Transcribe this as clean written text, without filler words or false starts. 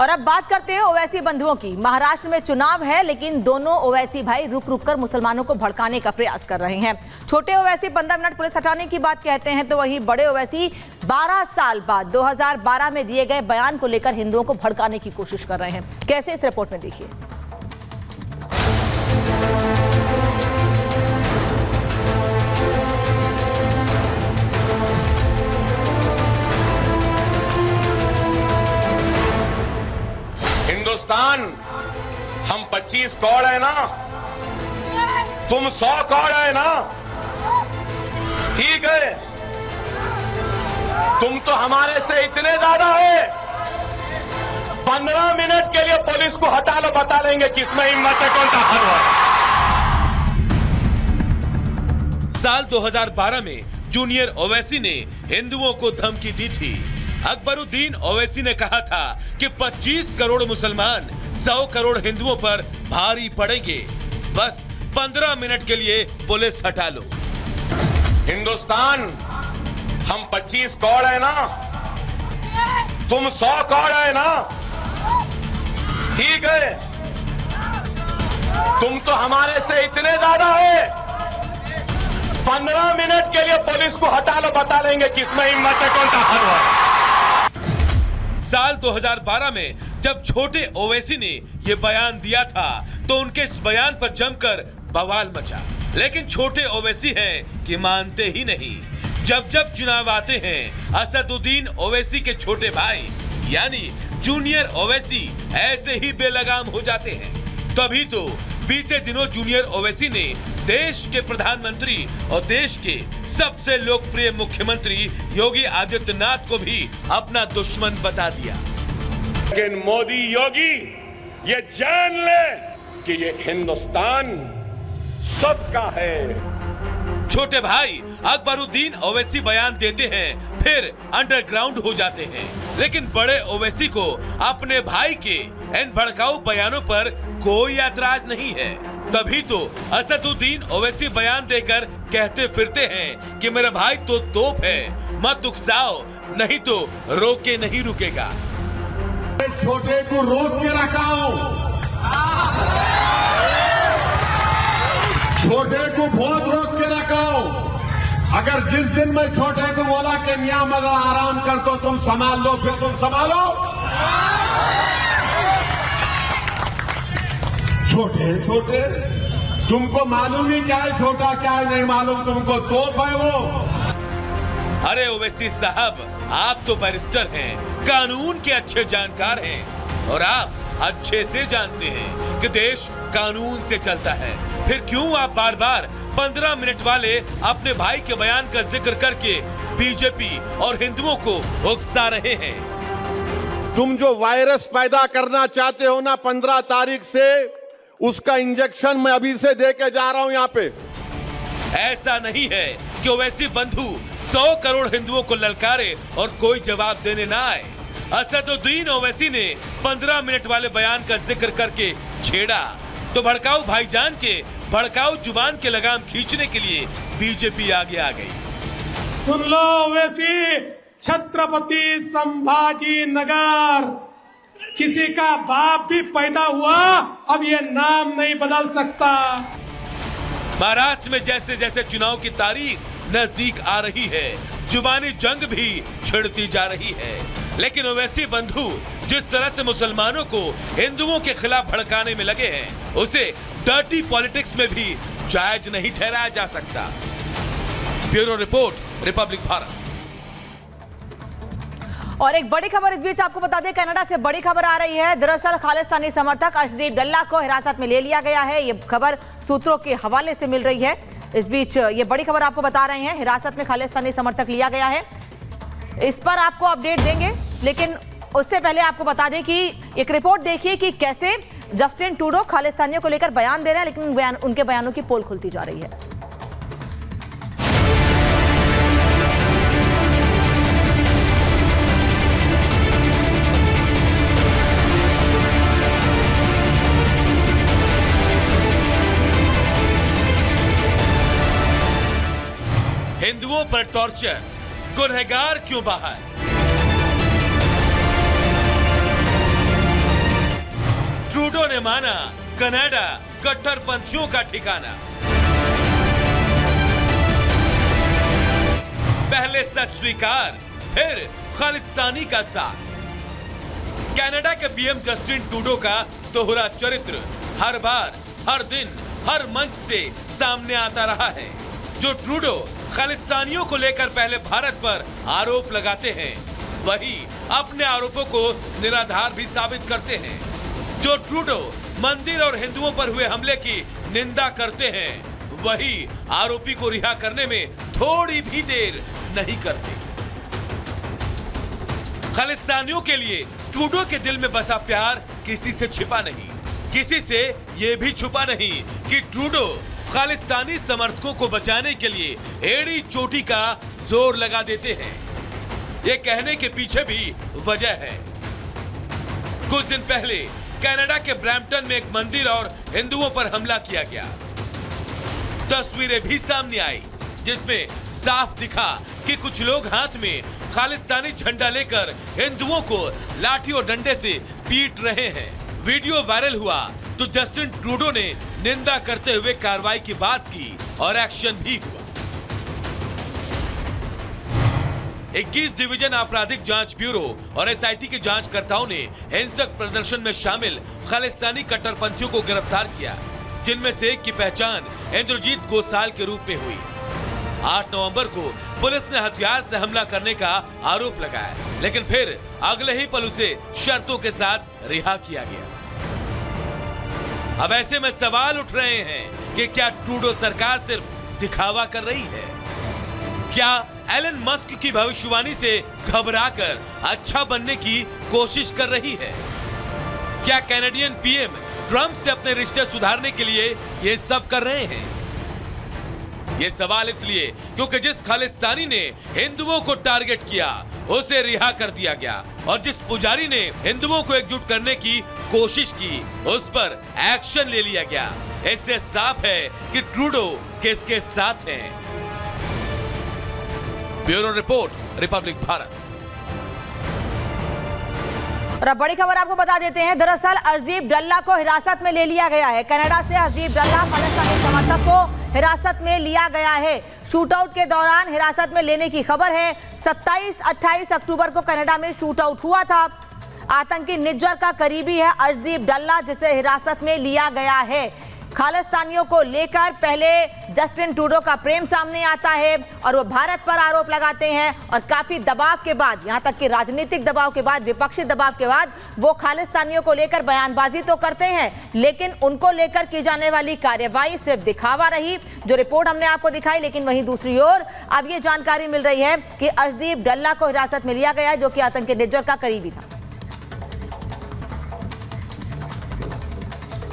और अब बात करते हैं ओवैसी बंधुओं की। महाराष्ट्र में चुनाव है, लेकिन दोनों ओवैसी भाई रुक रुक कर मुसलमानों को भड़काने का प्रयास कर रहे हैं। छोटे ओवैसी 15 मिनट पुलिस हटाने की बात कहते हैं, तो वहीं बड़े ओवैसी 12 साल बाद 2012 में दिए गए बयान को लेकर हिंदुओं को भड़काने की कोशिश कर रहे हैं। कैसे, इस रिपोर्ट में देखिए। हिंदुस्तान हम 25 करोड़ है ना, तुम 100 करोड़ है ना, ठीक है। तुम तो हमारे से इतने ज्यादा है। 15 मिनट के लिए पुलिस को हटा लो, बता लेंगे किसमें हिम्मत है, कौन सा हल है। साल 2012 में जूनियर ओवैसी ने हिंदुओं को धमकी दी थी। अकबरुद्दीन ओवैसी ने कहा था कि 25 करोड़ मुसलमान 100 करोड़ हिंदुओं पर भारी पड़ेंगे, बस 15 मिनट के लिए पुलिस हटा लो। हिंदुस्तान हम 25 करोड़ है ना, तुम 100 करोड़ है ना, ठीक है। तुम तो हमारे से इतने ज्यादा है। 15 मिनट के लिए पुलिस को हटा लो, बता लेंगे किसमें हिम्मत है, कौन सा हल है। साल 2012 में जब छोटे ओवैसी ने यह बयान दिया था, तो उनके इस बयान पर जमकर बवाल मचा। लेकिन छोटे ओवैसी हैं कि मानते ही नहीं। जब जब चुनाव आते हैं, असदुद्दीन ओवैसी के छोटे भाई यानी जूनियर ओवैसी ऐसे ही बेलगाम हो जाते हैं। तभी तो बीते दिनों जूनियर ओवैसी ने देश के प्रधानमंत्री और देश के सबसे लोकप्रिय मुख्यमंत्री योगी आदित्यनाथ को भी अपना दुश्मन बता दिया। लेकिन मोदी योगी ये जान ले कि ये हिंदुस्तान सबका है। छोटे भाई अकबरुद्दीन ओवैसी बयान देते हैं, फिर अंडरग्राउंड हो जाते हैं। लेकिन बड़े ओवैसी को अपने भाई के इन भड़काऊ बयानों पर कोई ऐतराज नहीं है। तभी तो असदुद्दीन ओवैसी बयान देकर कहते फिरते हैं कि मेरा भाई तो तोप है, मत उकसाओ, नहीं तो रोके नहीं रुकेगा। छोटे को रोक के रखा हूं, छोटे को बहुत रोक के रखा हूं। अगर जिस दिन मैं छोटे को बोला कि मियां मगर आराम कर तो तुम संभाल लो, फिर तुम संभालो। छोटे छोटे तुमको मालूम ही क्या है छोटा क्या है, नहीं मालूम तुमको, तोप है वो। अरे ओवैसी साहब, आप तो बैरिस्टर हैं, कानून के अच्छे जानकार हैं, और आप अच्छे से जानते हैं कि देश कानून से चलता है। फिर क्यों आप बार बार 15 मिनट वाले अपने भाई के बयान का जिक्र करके बीजेपी और हिंदुओं को उकसा रहे हैं? तुम जो वायरस पैदा करना चाहते हो ना 15 तारीख से, उसका इंजेक्शन मैं अभी से दे के जा रहा हूं यहां पे। ऐसा नहीं है कि ओवैसी बंधु 100 करोड़ हिंदुओं को ललकारे और कोई जवाब देने ना आए। असदुद्दीन ओवैसी ने 15 मिनट वाले बयान का जिक्र करके छेड़ा, तो भड़काऊ भाईजान के भड़काऊ जुबान के लगाम खींचने के लिए बीजेपी आगे आ गई। सुन लो ओवैसी, छत्रपति संभाजी नगर, किसी का बाप भी पैदा हुआ, अब ये नाम नहीं बदल सकता। महाराष्ट्र में जैसे जैसे चुनाव की तारीख नजदीक आ रही है, जुबानी जंग भी छिड़ती जा रही है। लेकिन ओवैसी बंधु जिस तरह से मुसलमानों को हिंदुओं के खिलाफ भड़काने में लगे हैं, उसे डर्टी पॉलिटिक्स में भी जायज नहीं ठहराया जा सकता। Bureau report, Republic Bharat. और एक बड़ी खबर इस बीच आपको बता दें, कनाडा से बड़ी खबर आ रही है। दरअसल खालिस्तानी समर्थक अर्शदीप डल्ला को हिरासत में ले लिया गया है। ये खबर सूत्रों के हवाले से मिल रही है। इस बीच ये बड़ी खबर आपको बता रहे हैं, हिरासत में खालिस्तानी समर्थक लिया गया है। इस पर आपको अपडेट देंगे, लेकिन उससे पहले आपको बता दें कि एक रिपोर्ट देखिए कि कैसे जस्टिन ट्रूडो खालिस्तानियों को लेकर बयान दे रहे हैं, लेकिन उनके बयानों की पोल खुलती जा रही है। हिंदुओं पर टॉर्चर, गुनहगार क्यों बाहर? माना कनाडा कट्टरपंथियों का ठिकाना। पहले सच स्वीकार, फिर खालिस्तानी का साथ। कनाडा के पीएम जस्टिन ट्रूडो का दोहरा चरित्र हर बार, हर दिन, हर मंच से सामने आता रहा है। जो ट्रूडो खालिस्तानियों को लेकर पहले भारत पर आरोप लगाते हैं, वही अपने आरोपों को निराधार भी साबित करते हैं। जो ट्रूडो मंदिर और हिंदुओं पर हुए हमले की निंदा करते हैं, वही आरोपी को रिहा करने में थोड़ी भी देर नहीं करते। खालिस्तानियों के लिए ट्रूडो के दिल में बसा प्यार किसी से छिपा नहीं, किसी से यह भी छुपा नहीं कि ट्रूडो खालिस्तानी समर्थकों को बचाने के लिए एड़ी चोटी का जोर लगा देते हैं। ये कहने के पीछे भी वजह है। कुछ दिन पहले कनाडा के ब्रैम्पटन में एक मंदिर और हिंदुओं पर हमला किया गया। तस्वीरें भी सामने आई जिसमें साफ दिखा कि कुछ लोग हाथ में खालिस्तानी झंडा लेकर हिंदुओं को लाठी और डंडे से पीट रहे हैं। वीडियो वायरल हुआ तो जस्टिन ट्रूडो ने निंदा करते हुए कार्रवाई की बात की और एक्शन भी हुआ। 21 डिवीजन आपराधिक जांच ब्यूरो और एसआईटी के जांचकर्ताओं ने हिंसक प्रदर्शन में शामिल खालिस्तानी कट्टरपंथियों को गिरफ्तार किया, जिनमें से एक की पहचान इंद्रजीत गोसाल के रूप में हुई। 8 नवंबर को पुलिस ने हथियार से हमला करने का आरोप लगाया, लेकिन फिर अगले ही पल उसे शर्तों के साथ रिहा किया गया। अब ऐसे में सवाल उठ रहे हैं कि क्या ट्रूडो सरकार सिर्फ दिखावा कर रही है? क्या एलन मस्क की भविष्यवाणी से घबराकर अच्छा बनने की कोशिश कर रही है? क्या कैनेडियन पीएम ट्रंप से अपने रिश्ते सुधारने के लिए ये सब कर रहे हैं? ये सवाल इसलिए क्योंकि जिस खालिस्तानी ने हिंदुओं को टारगेट किया उसे रिहा कर दिया गया, और जिस पुजारी ने हिंदुओं को एकजुट करने की कोशिश की उस पर एक्शन ले लिया गया। इससे साफ है कि ट्रूडो किसके साथ हैं। Bureau report, Republic Bharat. और अब बड़ी खबर आपको बता देते हैं। दरअसल अर्शदीप डल्ला को हिरासत में ले लिया गया है। कनाडा से अर्शदीप डल्ला खालिस्तानी समर्थक को हिरासत में लिया गया है। शूटआउट के दौरान हिरासत में लेने की खबर है। 27-28 अक्टूबर को कनाडा में शूटआउट हुआ था। आतंकी निज्जर का करीबी है अर्शदीप डल्ला, जिसे हिरासत में लिया गया है। खालिस्तानियों को लेकर पहले जस्टिन ट्रूडो का प्रेम सामने आता है और वो भारत पर आरोप लगाते हैं, और काफी दबाव के बाद, यहां तक कि राजनीतिक दबाव के बाद, विपक्षी दबाव के बाद वो खालिस्तानियों को लेकर बयानबाजी तो करते हैं, लेकिन उनको लेकर की जाने वाली कार्यवाही सिर्फ दिखावा रही, जो रिपोर्ट हमने आपको दिखाई। लेकिन वहीं दूसरी ओर अब ये जानकारी मिल रही है कि अर्शदीप डल्ला को हिरासत में लिया गया है, जो कि आतंकी निज्जर का करीबी था।